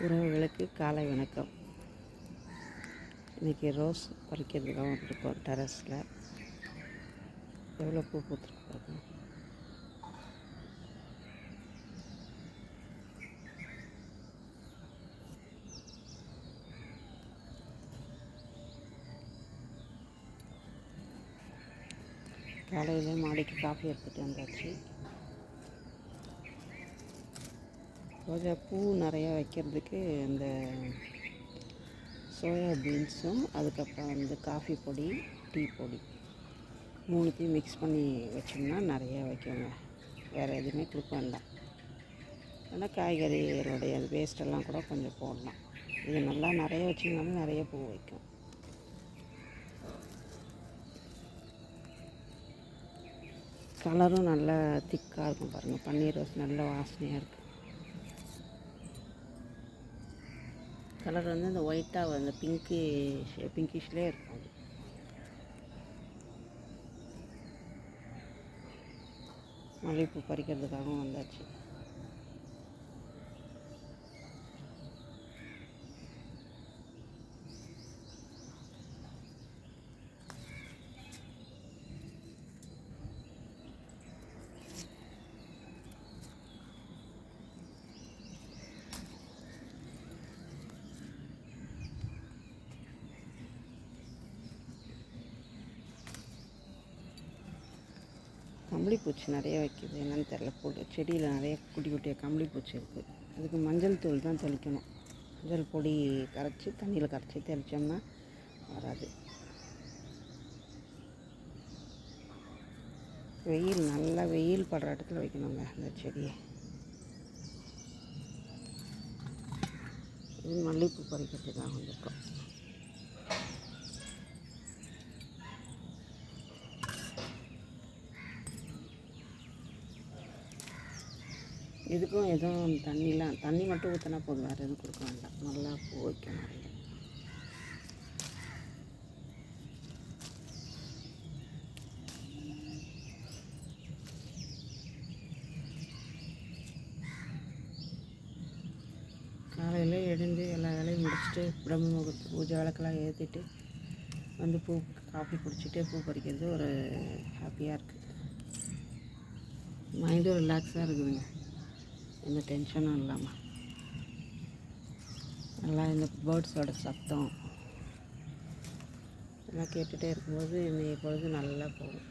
உறவுகளுக்கு காலை வணக்கம். இன்றைக்கி ரோஸ் பறிக்கிறதுக்காக வந்துருக்கோம். டெரஸில் எவ்வளோ பூ பூத்துருக்கு பாருங்க. காலையிலே மாடிக்கு காஃபி எடுத்துகிட்டு வந்தாச்சு. ரோஜா பூ நிறையா வைக்கிறதுக்கு இந்த சோயா பீன்ஸும் அதுக்கப்புறம் வந்து காஃபி பொடி, டீ பொடி மூணுத்தையும் மிக்ஸ் பண்ணி வச்சோம்னா நிறையா வைக்குங்க. வேறு எதுவுமே கொடுக்க வேண்டாம். ஆனால் காய்கறிகளுடைய அது வேஸ்ட்டெல்லாம் கூட கொஞ்சம் போடலாம். இது நல்லா நிறைய வச்சிங்கனாலும் நிறைய பூ வைக்கும். கலரும் நல்லா திக்காக இருக்கும் பாருங்கள். பன்னீர் ரோஸ் நல்ல வாசனையாக இருக்குது. கலர் வந்து அந்த ஒயிட்டாக அந்த பிங்கிஷ்லேயே இருக்கும். அது மல்லிகைப்பூ பறிக்கிறதுக்காகவும் வந்தாச்சு. கம்பளிப்பூச்சி நிறைய வைக்கிது. என்னென்னு தெரில. செடியில் நிறைய குட்டி குட்டியாக கம்பளிப்பூச்சி இருக்குது. அதுக்கு மஞ்சள் தூள் தான் தெளிக்கணும். மஞ்சள் பொடி கரைச்சி தண்ணியில் கரைச்சி தெளித்தோம்னா வராது. நல்லா வெயில் படுற இடத்துல வைக்கணுங்க இந்த செடியை. இது மல்லிகைப்பூ பறிக்கிறதுக்காக வந்திருக்கோம். இதுக்கும் எதுவும் தண்ணி மட்டும் ஊற்றினா போதும், வேறு எதுவும் கொடுக்க வேண்டாம். நல்லா பூ வைக்கும் நிறைய. காலையில் எழுந்து எல்லா வேலையும் முடிச்சுட்டு பிரம்ம முகூர்த்த பூஜை விளக்கெல்லாம் ஏற்றிட்டு வந்து காஃபி குடிச்சிட்டு பூ பறிக்கிறது ஒரு ஹாப்பியாக இருக்குது. மைண்டும் ரிலாக்ஸாக இருக்குதுங்க. எந்த டென்ஷனும் இல்லாமல் நல்லா இந்த பேர்ட்ஸோட சத்தம் எல்லாம் கேட்டுகிட்டே இருக்கும்போது இன்றைய பொழுது நல்லா போகும்.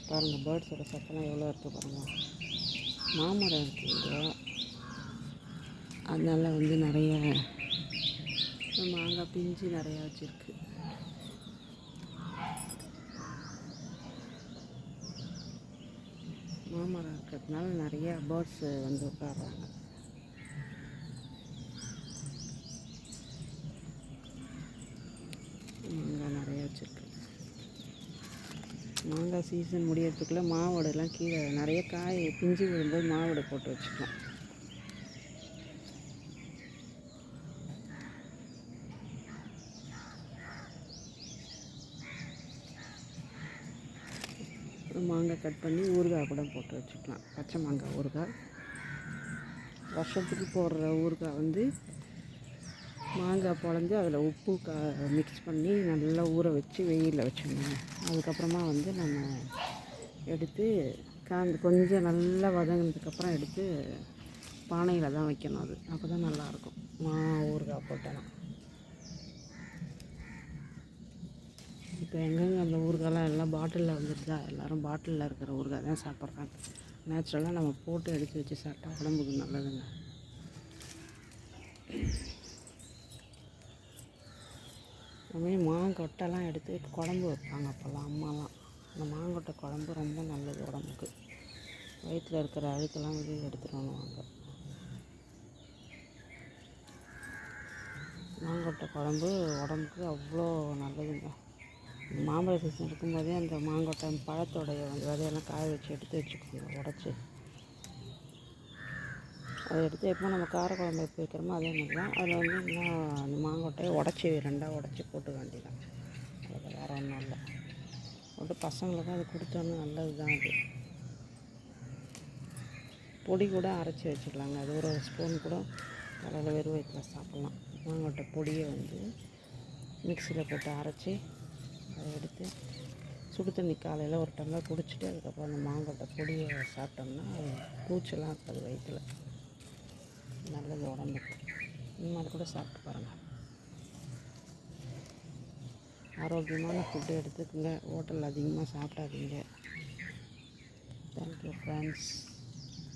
பாருங்கள், பேர்ட்ஸோட சத்தம்லாம் எவ்வளோ இருக்குது பாருங்கள். மாமரம் இருக்குது இங்கே, அதனால் வந்து நிறைய மாங்காய் பிஞ்சு நிறையா வச்சுருக்கு. மாமரம் இருக்கிறதுனால நிறைய பேர்ட்ஸ் வந்து உட்காடுறாங்க. மாங்காய் நிறைய வச்சுருக்கு. மாங்காய் சீசன் முடியறதுக்குள்ளே மாவோடலாம் கீழே நிறைய காய் பிஞ்சு விழும்போது மாவோட போட்டு வச்சுக்கலாம். மாங்காய் கட் பண்ணி ஊறுகாய் கூட போட்டு வச்சுக்கலாம். பச்சை மாங்காய் ஊறுகாய். வருஷத்துக்கு போடுற ஊறுகாய் வந்து மாங்காய் பொழந்து அதில் உப்பு மிக்ஸ் பண்ணி நல்லா ஊற வச்சு வெயிலில் வச்சிடணும். அதுக்கப்புறமா வந்து நம்ம எடுத்து கொஞ்சம் நல்லா வதங்கினதுக்கப்புறம் எடுத்து பானையில் தான் வைக்கணும். அது அப்போ தான் நல்லாயிருக்கும். ஊறுகாய் போட்டோன்னா இப்போ எங்கெங்கே அந்த ஊறுகாயெல்லாம் எல்லாம் பாட்டிலில் வந்துடுதா, எல்லோரும் பாட்டிலில் இருக்கிற ஊறுகாய் தான் சாப்பிட்றாங்க. நேச்சுரலாக நம்ம போட்டு எடுத்து வச்சு சாப்பிட்டா உடம்புக்கு நல்லதுங்க. அதுமாதிரி மாங்கொட்டைலாம் எடுத்து குழம்பு வைப்பாங்க அப்போல்லாம் அம்மாலாம். அந்த மாங்கொட்டை குழம்பு ரொம்ப நல்லது உடம்புக்கு. வயிற்றில் இருக்கிற அழுக்கெல்லாம் வெளியே எடுத்துருவாங்க. மாங்கொட்டை குழம்பு உடம்புக்கு அவ்வளோ நல்லதுங்க. மாம்பழ சீசன் இருக்கும்போதே அந்த மாங்கொட்டை பழத்தோடைய விதையெல்லாம் காய வச்சு எடுத்து வச்சுக்கோங்க. உடச்சி அதை எடுத்து எப்போ நம்ம காரக்குழம்பு எப்படி வைக்கிறோமோ அதே மாதிரி தான் அதில் வந்து இன்னும் அந்த மாங்கொட்டையை ரெண்டாக உடச்சி போட்டு வேண்டியதான். அது வேறு ஒன்றும் இல்லை. போட்டு பசங்களுக்கு அது கொடுத்தோன்னா நல்லது தான். அது பொடி கூட அரைச்சி வச்சுக்கலாங்க. அது ஒரு ஸ்பூன் கூட காலையில் வெறும் வயிற்றில் சாப்பிட்லாம். மாங்கொட்டை பொடியை வந்து மிக்சியில் போட்டு அரைச்சி அதை எடுத்து சுடு தண்ணி காலையில் ஒரு டம்ளர் குடிச்சிட்டு அதுக்கப்புறம் அந்த மாங்கொட்டை பொடியை சாப்பிட்டோம்னா அது பூச்செல்லாம் இருக்காது வயிற்றில். நல்லது உடம்புக்கு. இந்த மாதிரி கூட சாப்பிட்டு பாருங்கள். ஆரோக்கியமான ஃபுட்டு எடுத்துக்கோங்க. ஹோட்டலில் அதிகமாக சாப்பிடாதீங்க. Thank you friends.